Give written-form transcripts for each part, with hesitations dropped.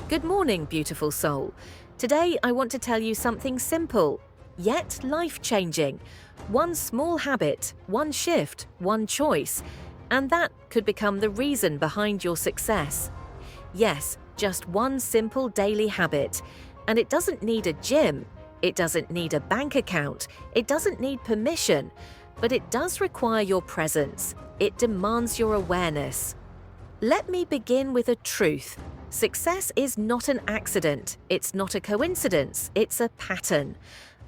Good morning, beautiful soul. Today I want to tell you something simple, yet life-changing. One small habit, one shift, one choice, and that could become the reason behind your success. Yes, just one simple daily habit. And it doesn't need a gym, it doesn't need a bank account, it doesn't need permission, but it does require your presence. It demands your awareness. Let me begin with a truth. Success is not an accident, it's not a coincidence, it's a pattern.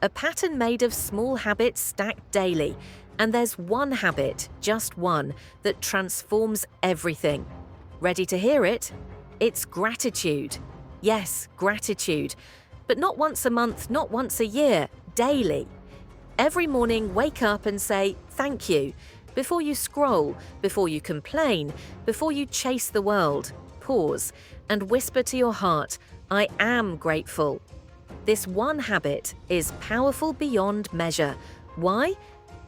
A pattern made of small habits stacked daily, and there's one habit, just one, that transforms everything. Ready to hear it? It's gratitude. Yes, gratitude. But not once a month, not once a year, daily. Every morning, wake up and say, thank you. Before you scroll, before you complain, before you chase the world, pause and whisper to your heart, I am grateful. This one habit is powerful beyond measure. Why?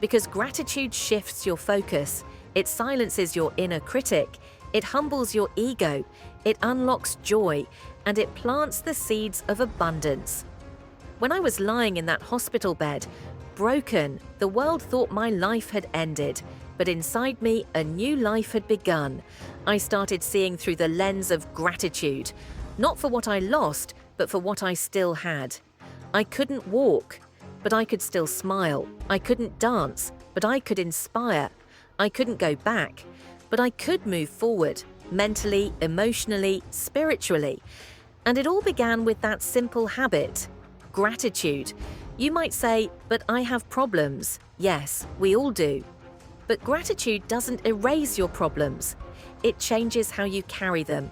Because gratitude shifts your focus. It silences your inner critic. It humbles your ego. It unlocks joy. And it plants the seeds of abundance. When I was lying in that hospital bed, broken, the world thought my life had ended. But inside me, a new life had begun. I started seeing through the lens of gratitude. Not for what I lost, but for what I still had. I couldn't walk, but I could still smile. I couldn't dance, but I could inspire. I couldn't go back, but I could move forward, mentally, emotionally, spiritually. And it all began with that simple habit, gratitude. You might say, but I have problems. Yes, we all do. But gratitude doesn't erase your problems. It changes how you carry them.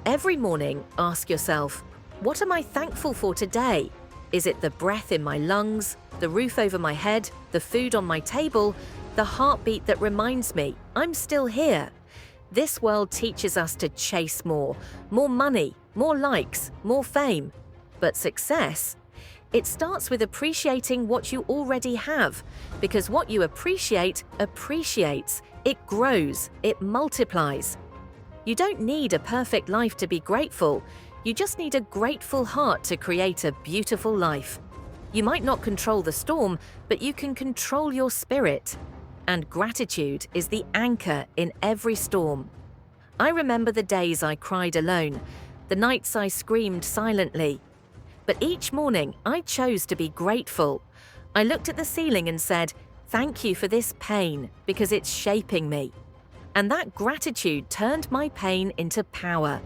Every morning, ask yourself, what am I thankful for today? Is it the breath in my lungs, the roof over my head, the food on my table, the heartbeat that reminds me I'm still here? This world teaches us to chase more money, more likes, more fame. But success? It starts with appreciating what you already have, because what you appreciate appreciates, it grows, it multiplies. You don't need a perfect life to be grateful. You just need a grateful heart to create a beautiful life. You might not control the storm, but you can control your spirit. And gratitude is the anchor in every storm. I remember the days I cried alone, the nights I screamed silently. But each morning, I chose to be grateful. I looked at the ceiling and said, thank you for this pain, because it's shaping me. And that gratitude turned my pain into power.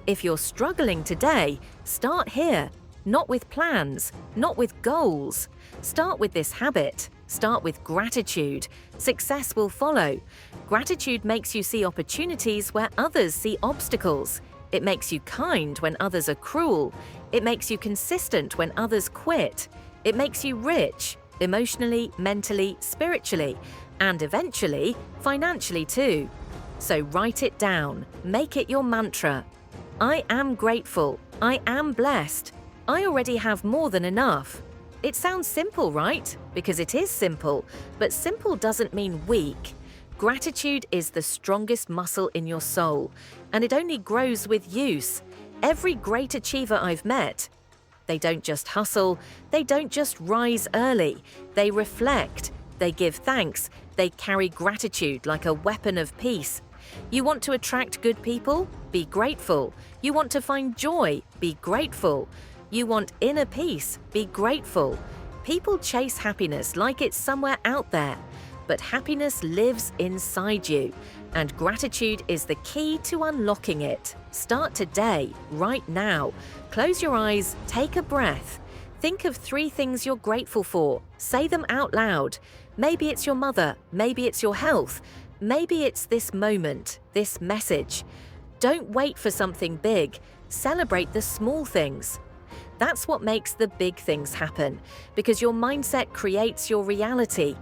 If you're struggling today, start here. Not with plans, not with goals. Start with this habit. Start with gratitude. Success will follow. Gratitude makes you see opportunities where others see obstacles. It makes you kind when others are cruel. It makes you consistent when others quit. It makes you rich, emotionally, mentally, spiritually, and eventually, financially too. So write it down. Make it your mantra. I am grateful. I am blessed. I already have more than enough. It sounds simple, right? Because it is simple, but simple doesn't mean weak. Gratitude is the strongest muscle in your soul, and it only grows with use. Every great achiever I've met, they don't just hustle, they don't just rise early, they reflect, they give thanks, they carry gratitude like a weapon of peace. You want to attract good people? Be grateful. You want to find joy? Be grateful. You want inner peace? Be grateful. People chase happiness like it's somewhere out there, but happiness lives inside you, and gratitude is the key to unlocking it. Start today, right now. Close your eyes, take a breath. Think of 3 things you're grateful for. Say them out loud. Maybe it's your mother, maybe it's your health, maybe it's this moment, this message. Don't wait for something big. Celebrate the small things. That's what makes the big things happen, because your mindset creates your reality.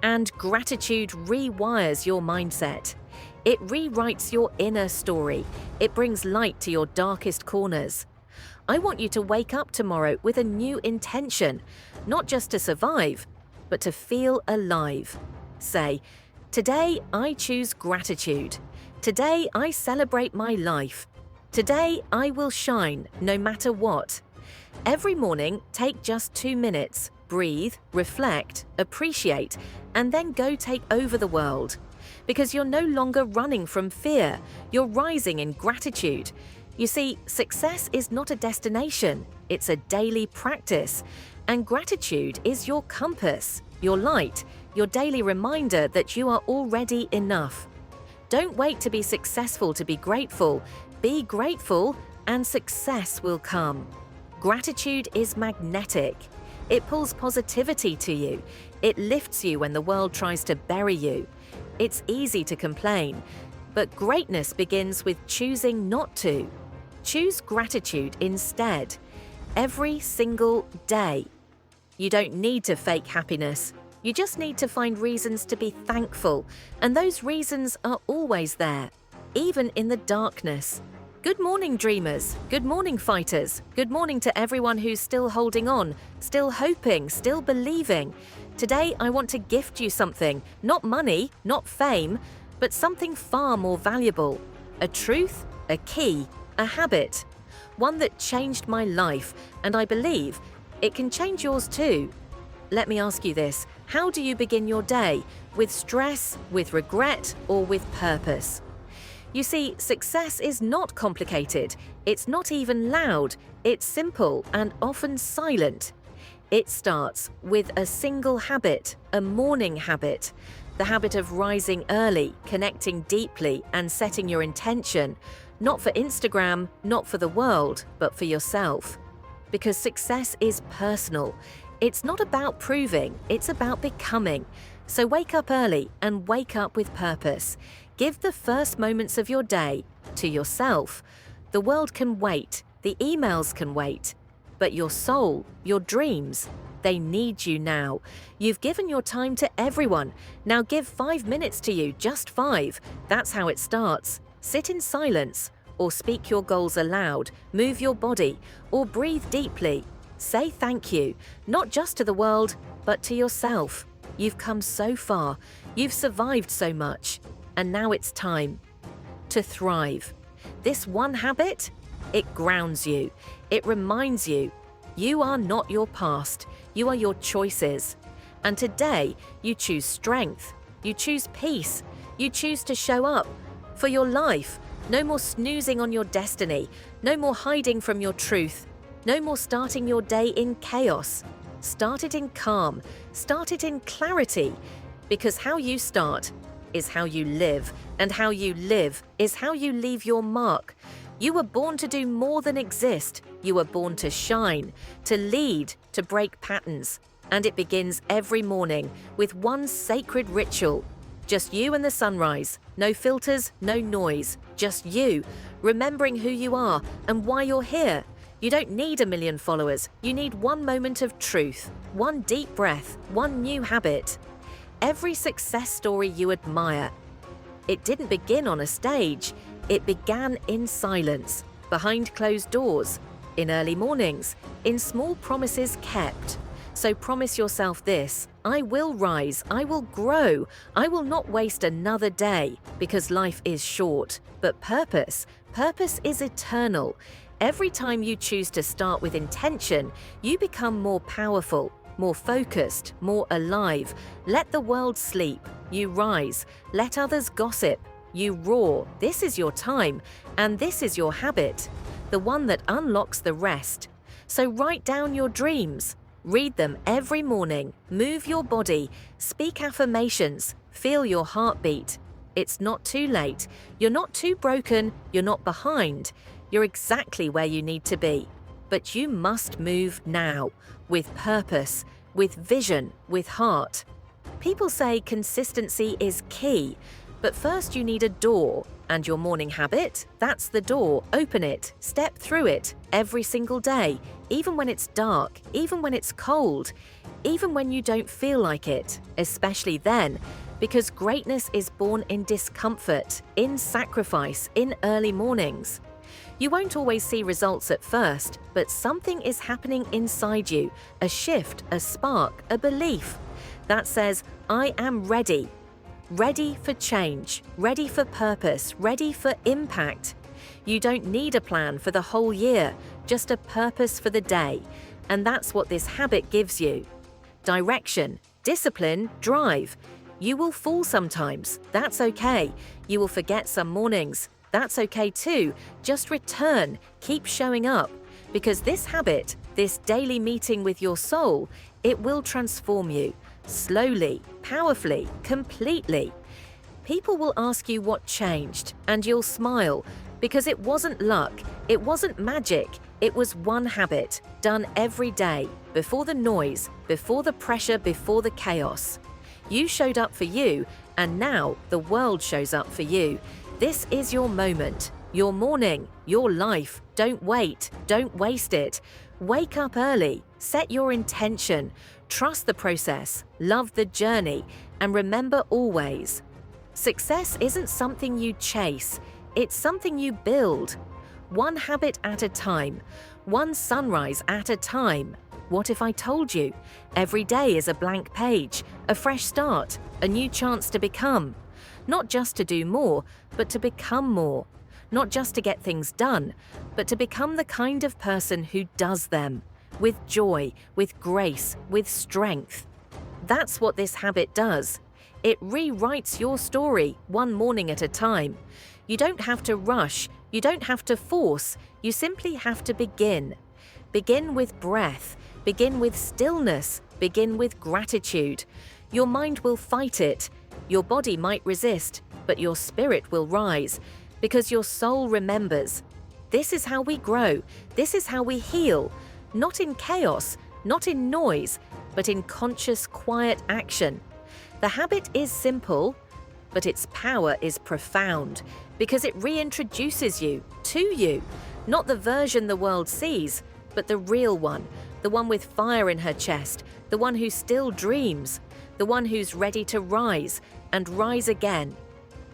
And gratitude rewires your mindset. It rewrites your inner story. It brings light to your darkest corners. I want you to wake up tomorrow with a new intention, not just to survive, but to feel alive. Say, today I choose gratitude. Today I celebrate my life. Today, I will shine no matter what. Every morning, take just 2 minutes, breathe, reflect, appreciate, and then go take over the world. Because you're no longer running from fear, you're rising in gratitude. You see, success is not a destination, it's a daily practice. And gratitude is your compass, your light, your daily reminder that you are already enough. Don't wait to be successful to be grateful. Be grateful and success will come. Gratitude is magnetic. It pulls positivity to you. It lifts you when the world tries to bury you. It's easy to complain, but greatness begins with choosing not to. Choose gratitude instead, every single day. You don't need to fake happiness. You just need to find reasons to be thankful, and those reasons are always there, even in the darkness. Good morning, dreamers. Good morning, fighters. Good morning to everyone who's still holding on, still hoping, still believing. Today, I want to gift you something, not money, not fame, but something far more valuable. A truth, a key, a habit. One that changed my life, and I believe it can change yours too. Let me ask you this. How do you begin your day? With stress, with regret, or with purpose? You see, success is not complicated. It's not even loud. It's simple and often silent. It starts with a single habit, a morning habit. The habit of rising early, connecting deeply, and setting your intention. Not for Instagram, not for the world, but for yourself. Because success is personal. It's not about proving, it's about becoming. So wake up early and wake up with purpose. Give the first moments of your day to yourself. The world can wait, the emails can wait. But your soul, your dreams, they need you now. You've given your time to everyone. Now give 5 minutes to you, just 5. That's how it starts. Sit in silence, or speak your goals aloud, move your body, or breathe deeply. Say thank you, not just to the world, but to yourself. You've come so far, you've survived so much, and now it's time to thrive. This one habit, it grounds you. It reminds you, you are not your past, you are your choices. And today, you choose strength, you choose peace, you choose to show up for your life. No more snoozing on your destiny, no more hiding from your truth, no more starting your day in chaos. Start it in calm, start it in clarity, because how you start is how you live, and how you live is how you leave your mark. You were born to do more than exist. You were born to shine, to lead, to break patterns. And it begins every morning with one sacred ritual. Just you and the sunrise. No filters, no noise. Just you, remembering who you are and why you're here. You don't need 1 million followers. You need one moment of truth, one deep breath, one new habit. Every success story you admire, it didn't begin on a stage. It began in silence, behind closed doors, in early mornings, in small promises kept. So promise yourself this: I will rise, I will grow, I will not waste another day, because life is short. But purpose is eternal. Every time you choose to start with intention, you become more powerful, more focused, more alive. Let the world sleep, you rise. Let others gossip, you roar. This is your time, and this is your habit, the one that unlocks the rest. So write down your dreams. Read them every morning. Move your body. Speak affirmations. Feel your heartbeat. It's not too late. You're not too broken. You're not behind. You're exactly where you need to be. But you must move now, with purpose, with vision, with heart. People say consistency is key, but first you need a door. And your morning habit, that's the door. Open it, step through it every single day, even when it's dark, even when it's cold, even when you don't feel like it, especially then, because greatness is born in discomfort, in sacrifice, in early mornings. You won't always see results at first, but something is happening inside you, a shift, a spark, a belief that says, I am ready. Ready for change, ready for purpose, ready for impact. You don't need a plan for the whole year, just a purpose for the day. And that's what this habit gives you. Direction, discipline, drive. You will fall sometimes, that's okay. You will forget some mornings, that's okay too. Just return, keep showing up. Because this habit, this daily meeting with your soul, it will transform you. Slowly, powerfully, completely. People will ask you what changed, and you'll smile. Because it wasn't luck, it wasn't magic, it was one habit, done every day, before the noise, before the pressure, before the chaos. You showed up for you, and now the world shows up for you. This is your moment, your morning, your life. Don't wait, don't waste it. Wake up early, set your intention, trust the process, love the journey, and remember always, success isn't something you chase, it's something you build. One habit at a time, one sunrise at a time. What if I told you? Every day is a blank page, a fresh start, a new chance to become. Not just to do more, but to become more. Not just to get things done, but to become the kind of person who does them. With joy, with grace, with strength. That's what this habit does. It rewrites your story one morning at a time. You don't have to rush, you don't have to force, you simply have to begin. Begin with breath, begin with stillness, begin with gratitude. Your mind will fight it, your body might resist, but your spirit will rise, because your soul remembers. This is how we grow, this is how we heal, not in chaos, not in noise, but in conscious, quiet action. The habit is simple, but its power is profound, because it reintroduces you to you, not the version the world sees, but the real one, the one with fire in her chest, the one who still dreams, the one who's ready to rise and rise again.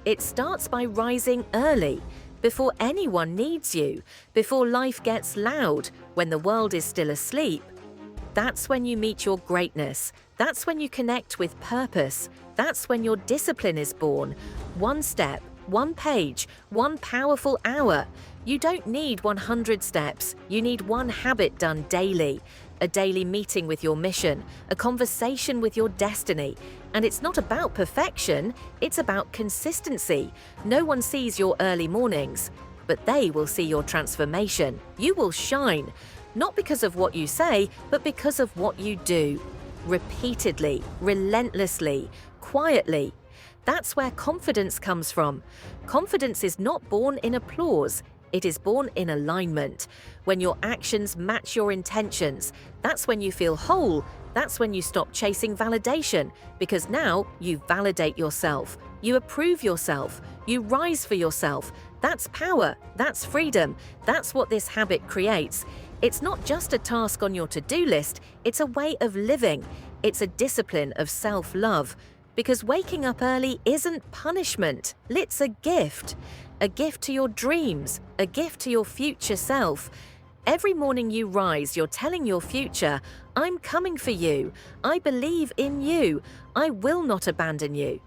It starts by rising early, before anyone needs you, before life gets loud, when the world is still asleep. That's when you meet your greatness. That's when you connect with purpose. That's when your discipline is born. One step, one page, one powerful hour. You don't need 100 steps. You need one habit done daily. A daily meeting with your mission, a conversation with your destiny. And it's not about perfection, it's about consistency. No one sees your early mornings, but they will see your transformation. You will shine, not because of what you say, but because of what you do. Repeatedly, relentlessly, quietly. That's where confidence comes from. Confidence is not born in applause. It is born in alignment. When your actions match your intentions, that's when you feel whole. That's when you stop chasing validation, because now you validate yourself. You approve yourself. You rise for yourself. That's power. That's freedom. That's what this habit creates. It's not just a task on your to-do list. It's a way of living. It's a discipline of self-love. Because waking up early isn't punishment. It's a gift. A gift to your dreams, a gift to your future self. Every morning you rise, you're telling your future, I'm coming for you. I believe in you. I will not abandon you.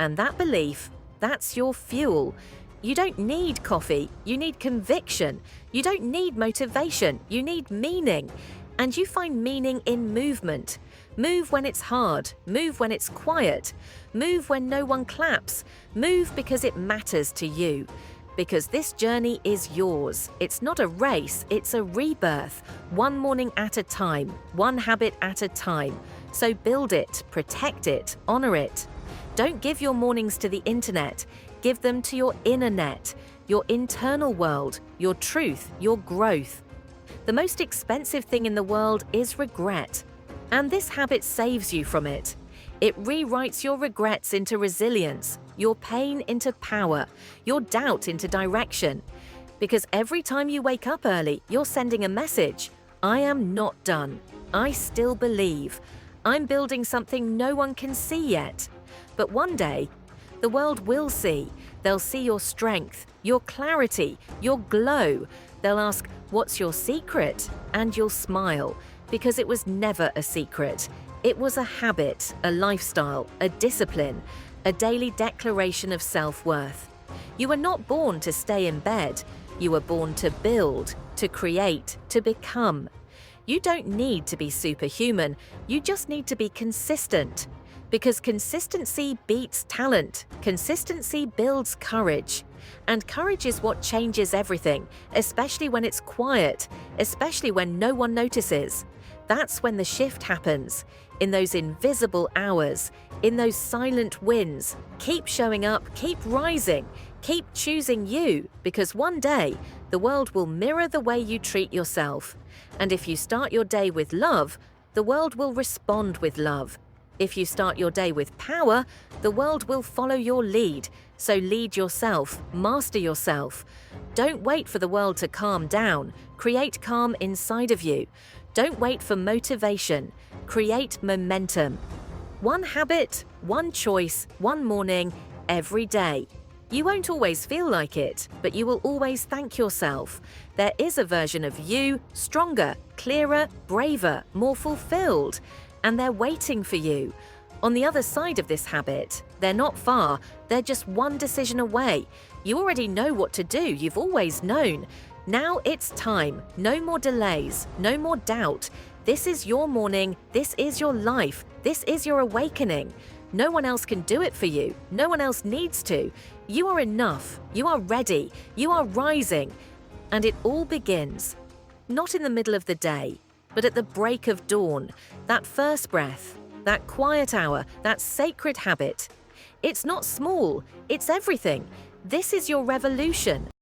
And that belief, that's your fuel. You don't need coffee, you need conviction. You don't need motivation, you need meaning. And you find meaning in movement. Move when it's hard, move when it's quiet, move when no one claps, move because it matters to you. Because this journey is yours. It's not a race, it's a rebirth. One morning at a time, one habit at a time. So build it, protect it, honor it. Don't give your mornings to the internet. Give them to your inner net, your internal world, your truth, your growth. The most expensive thing in the world is regret. And this habit saves you from it. It rewrites your regrets into resilience, your pain into power, your doubt into direction. Because every time you wake up early, you're sending a message. I am not done. I still believe. I'm building something no one can see yet. But one day, the world will see. They'll see your strength, your clarity, your glow. They'll ask, what's your secret? And you'll smile. Because it was never a secret. It was a habit, a lifestyle, a discipline, a daily declaration of self-worth. You were not born to stay in bed. You were born to build, to create, to become. You don't need to be superhuman, you just need to be consistent. Because consistency beats talent. Consistency builds courage. And courage is what changes everything, especially when it's quiet, especially when no one notices. That's when the shift happens. In those invisible hours, in those silent wins. Keep showing up, keep rising, keep choosing you, because one day the world will mirror the way you treat yourself. And if you start your day with love, the world will respond with love. If you start your day with power, the world will follow your lead. So lead yourself, master yourself. Don't wait for the world to calm down. Create calm inside of you. Don't wait for motivation. Create momentum. One habit, one choice, one morning, every day. You won't always feel like it, but you will always thank yourself. There is a version of you, stronger, clearer, braver, more fulfilled. And they're waiting for you. On the other side of this habit, they're not far, they're just one decision away. You already know what to do, you've always known. Now it's time, no more delays, no more doubt. This is your morning, this is your life, this is your awakening. No one else can do it for you, no one else needs to. You are enough, you are ready, you are rising. And it all begins, not in the middle of the day, but at the break of dawn, that first breath, that quiet hour, that sacred habit. It's not small, it's everything. This is your revolution.